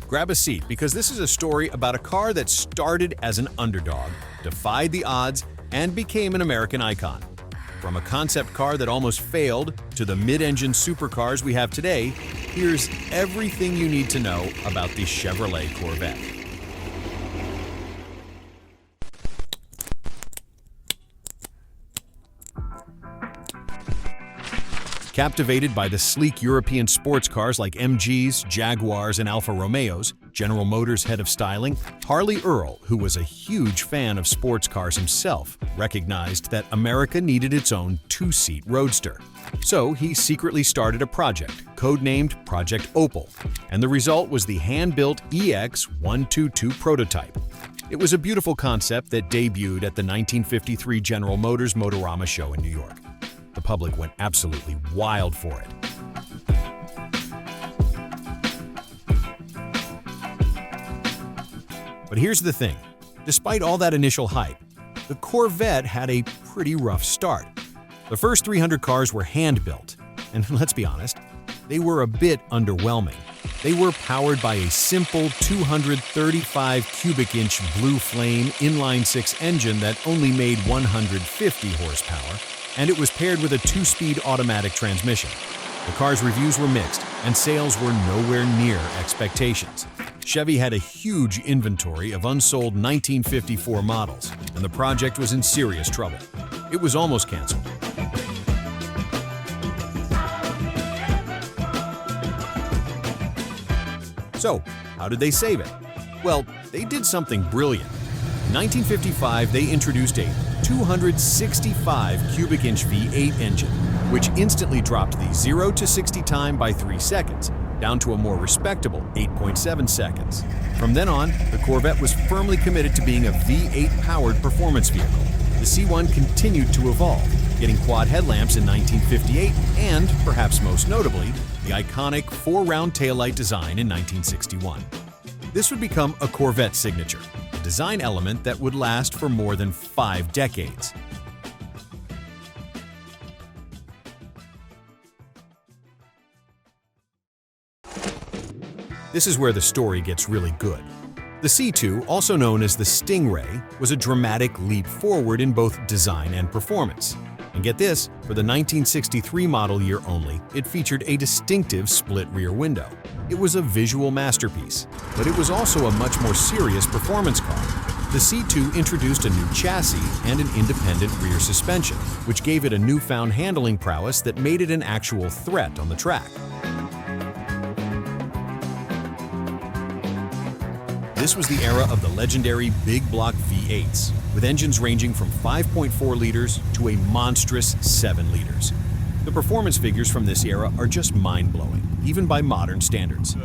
Grab a seat because this is a story about a car that started as an underdog, defied the odds, and became an American icon. From a concept car that almost failed to the mid-engine supercars we have today, here's everything you need to know about the Chevrolet Corvette. Captivated by the sleek European sports cars like MGs, Jaguars, and Alfa Romeos, General Motors' head of styling, Harley Earl, who was a huge fan of sports cars himself, recognized that America needed its own two-seat roadster. So he secretly started a project, codenamed Project Opal, and the result was the hand-built EX122 prototype. It was a beautiful concept that debuted at the 1953 General Motors Motorama show in New York. The public went absolutely wild for it. But here's the thing. Despite all that initial hype, the Corvette had a pretty rough start. The first 300 cars were hand-built, and let's be honest, they were a bit underwhelming. They were powered by a simple 235 cubic inch Blue Flame inline-six engine that only made 150 horsepower, and it was paired with a 2-speed automatic transmission. The car's reviews were mixed, and sales were nowhere near expectations. Chevy had a huge inventory of unsold 1954 models, and the project was in serious trouble. It was almost canceled. So, how did they save it? Well, they did something brilliant. In 1955, they introduced a 265 cubic inch V8 engine, which instantly dropped the 0 to 60 time by 3 seconds, down to a more respectable 8.7 seconds. From then on, the Corvette was firmly committed to being a V8-powered performance vehicle. The C1 continued to evolve, getting quad headlamps in 1958 and, perhaps most notably, the iconic 4-round taillight design in 1961. This would become a Corvette signature, a design element that would last for more than 5 decades. This is where the story gets really good. The C2, also known as the Stingray, was a dramatic leap forward in both design and performance. And get this, for the 1963 model year only, it featured a distinctive split rear window. It was a visual masterpiece, but it was also a much more serious performance car. The C2 introduced a new chassis and an independent rear suspension, which gave it a newfound handling prowess that made it an actual threat on the track. This was the era of the legendary big block V8s, with engines ranging from 5.4 liters to a monstrous 7 liters. The performance figures from this era are just mind-blowing, even by modern standards. A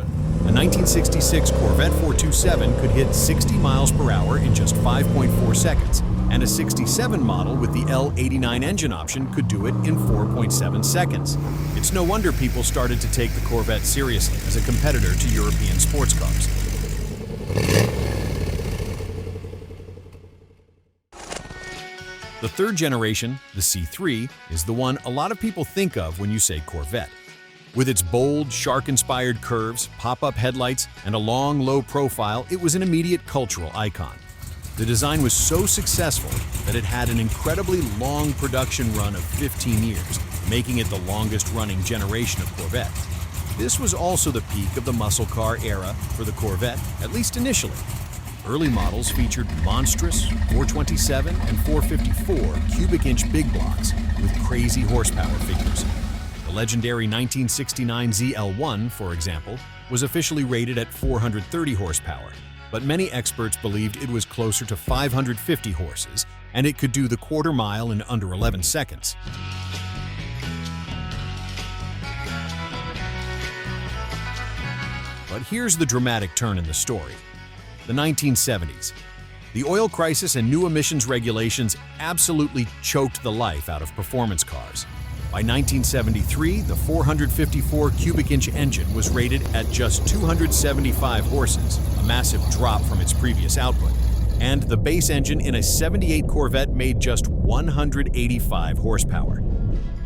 1966 Corvette 427 could hit 60 miles per hour in just 5.4 seconds, and a 67 model with the L89 engine option could do it in 4.7 seconds. It's no wonder people started to take the Corvette seriously as a competitor to European sports cars. The third generation, the C3, is the one a lot of people think of when you say Corvette. With its bold, shark-inspired curves, pop-up headlights, and a long, low profile, it was an immediate cultural icon. The design was so successful that it had an incredibly long production run of 15 years, making it the longest-running generation of Corvette. This was also the peak of the muscle car era for the Corvette, at least initially. Early models featured monstrous 427 and 454 cubic inch big blocks with crazy horsepower figures. The legendary 1969 ZL1, for example, was officially rated at 430 horsepower, but many experts believed it was closer to 550 horses, and it could do the quarter mile in under 11 seconds. But here's the dramatic turn in the story. The 1970s. The oil crisis and new emissions regulations absolutely choked the life out of performance cars. By 1973, the 454 cubic inch engine was rated at just 275 horses, a massive drop from its previous output. And the base engine in a 78 Corvette made just 185 horsepower.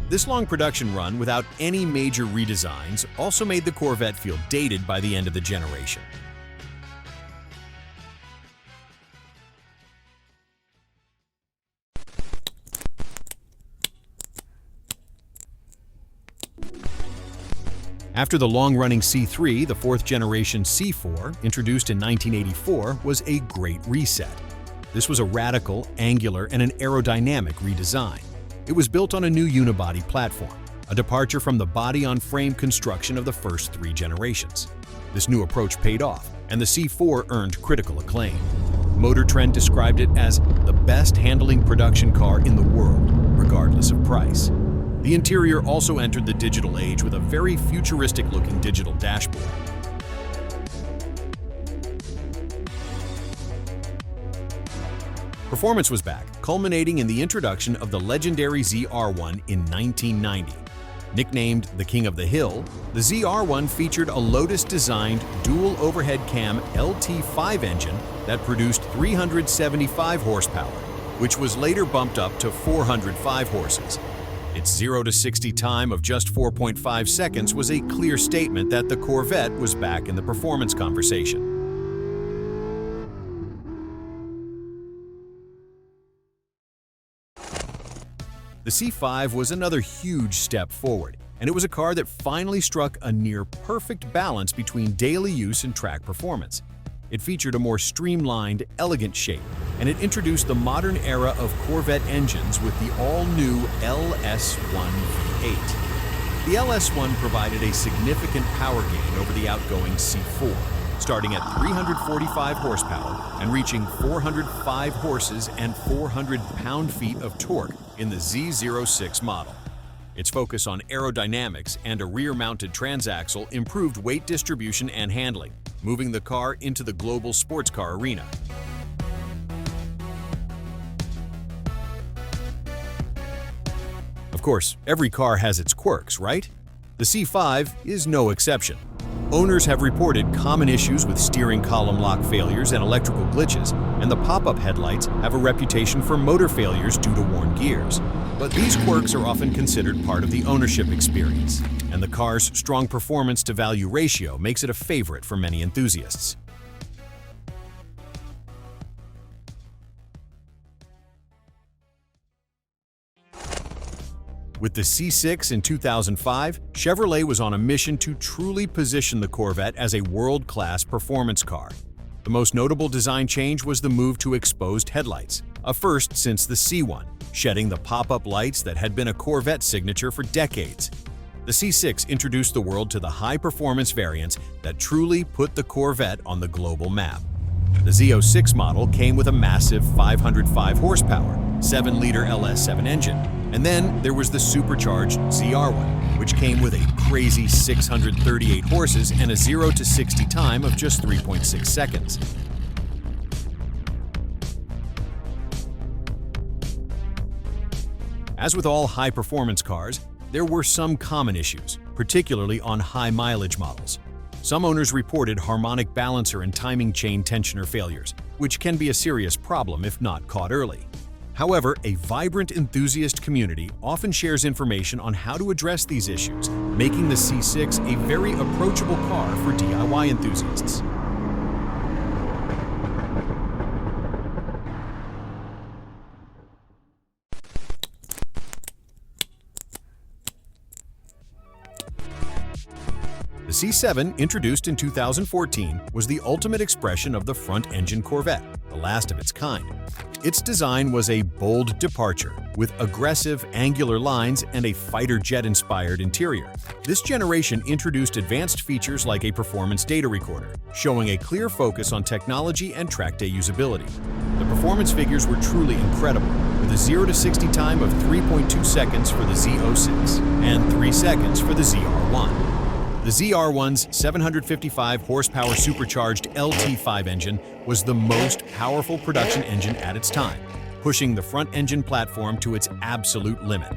This long production run without any major redesigns also made the Corvette feel dated by the end of the generation. After the long-running C3, the fourth-generation C4, introduced in 1984, was a great reset. This was a radical, angular, and an aerodynamic redesign. It was built on a new unibody platform, a departure from the body-on-frame construction of the first three generations. This new approach paid off, and the C4 earned critical acclaim. Motor Trend described it as the best-handling production car in the world, regardless of price. The interior also entered the digital age with a very futuristic-looking digital dashboard. Performance was back, culminating in the introduction of the legendary ZR1 in 1990. Nicknamed the King of the Hill, the ZR1 featured a Lotus-designed dual overhead cam LT5 engine that produced 375 horsepower, which was later bumped up to 405 horses. Its 0 to 60 time of just 4.5 seconds was a clear statement that the Corvette was back in the performance conversation. The C5 was another huge step forward, and it was a car that finally struck a near-perfect balance between daily use and track performance. It featured a more streamlined, elegant shape, and it introduced the modern era of Corvette engines with the all-new LS1 V8. The LS1 provided a significant power gain over the outgoing C4, starting at 345 horsepower and reaching 405 horses and 400 pound-feet of torque in the Z06 model. Its focus on aerodynamics and a rear-mounted transaxle improved weight distribution and handling, moving the car into the global sports car arena. Of course, every car has its quirks, right? The C5 is no exception. Owners have reported common issues with steering column lock failures and electrical glitches, and the pop-up headlights have a reputation for motor failures due to worn gears. But these quirks are often considered part of the ownership experience, and the car's strong performance-to-value ratio makes it a favorite for many enthusiasts. With the C6 in 2005, Chevrolet was on a mission to truly position the Corvette as a world-class performance car. The most notable design change was the move to exposed headlights, a first since the C1, shedding the pop-up lights that had been a Corvette signature for decades. The C6 introduced the world to the high-performance variants that truly put the Corvette on the global map. The Z06 model came with a massive 505 horsepower, 7-liter LS7 engine. And then there was the supercharged ZR1, which came with a crazy 638 horses and a 0 to 60 time of just 3.6 seconds. As with all high-performance cars, there were some common issues, particularly on high-mileage models. Some owners reported harmonic balancer and timing chain tensioner failures, which can be a serious problem if not caught early. However, a vibrant enthusiast community often shares information on how to address these issues, making the C6 a very approachable car for DIY enthusiasts. The C7, introduced in 2014, was the ultimate expression of the front-engine Corvette, the last of its kind. Its design was a bold departure, with aggressive, angular lines and a fighter jet-inspired interior. This generation introduced advanced features like a performance data recorder, showing a clear focus on technology and track day usability. The performance figures were truly incredible, with a 0 to 60 time of 3.2 seconds for the Z06 and 3 seconds for the ZR1. The ZR1's 755 horsepower supercharged LT5 engine was the most powerful production engine at its time, pushing the front engine platform to its absolute limit.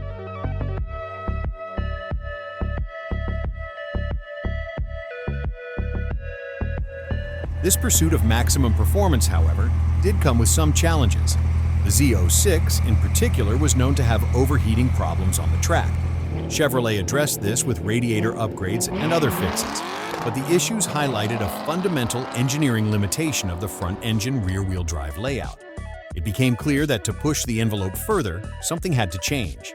This pursuit of maximum performance, however, did come with some challenges. The Z06 in particular was known to have overheating problems on the track. Chevrolet addressed this with radiator upgrades and other fixes, but the issues highlighted a fundamental engineering limitation of the front-engine rear-wheel drive layout. It became clear that to push the envelope further, something had to change.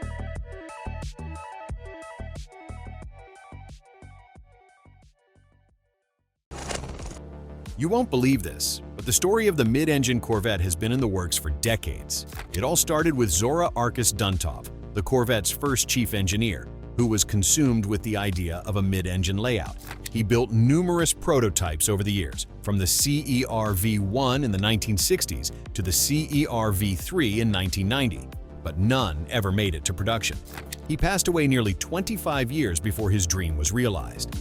You won't believe this, but the story of the mid-engine Corvette has been in the works for decades. It all started with Zora Arkus Duntov, the Corvette's first chief engineer, who was consumed with the idea of a mid-engine layout. He built numerous prototypes over the years, from the CER V1 in the 1960s to the CER V3 in 1990, but none ever made it to production. He passed away nearly 25 years before his dream was realized.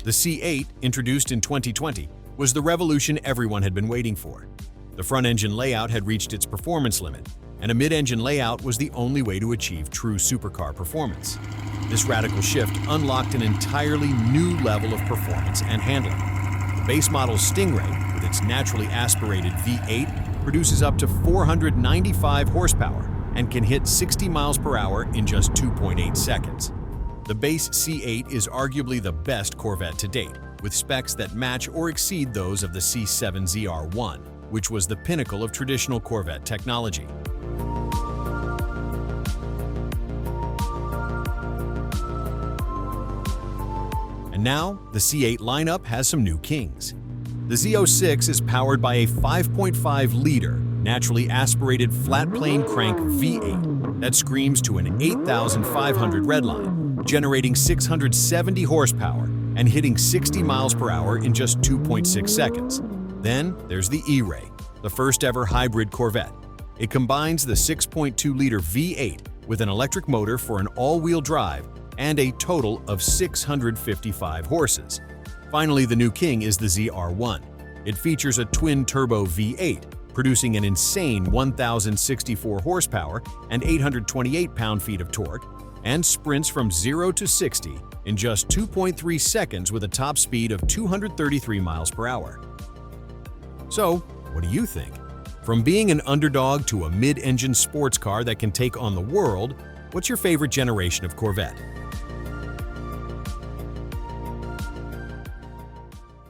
The C8, introduced in 2020, was the revolution everyone had been waiting for. The front-engine layout had reached its performance limit, and a mid-engine layout was the only way to achieve true supercar performance. This radical shift unlocked an entirely new level of performance and handling. The base model Stingray, with its naturally aspirated V8, produces up to 495 horsepower and can hit 60 miles per hour in just 2.8 seconds. The base C8 is arguably the best Corvette to date, with specs that match or exceed those of the C7ZR1, which was the pinnacle of traditional Corvette technology. And now, the C8 lineup has some new kings. The Z06 is powered by a 5.5-liter, naturally aspirated flat-plane crank V8 that screams to an 8,500 redline, generating 670 horsepower and hitting 60 miles per hour in just 2.6 seconds. Then there's the E-Ray, the first-ever hybrid Corvette. It combines the 6.2-liter V8 with an electric motor for an all-wheel drive and a total of 655 horses. Finally, the new king is the ZR1. It features a twin-turbo V8, producing an insane 1,064 horsepower and 828 pound-feet of torque, and sprints from 0 to 60 in just 2.3 seconds with a top speed of 233 miles per hour. So, what do you think? From being an underdog to a mid-engine sports car that can take on the world, what's your favorite generation of Corvette?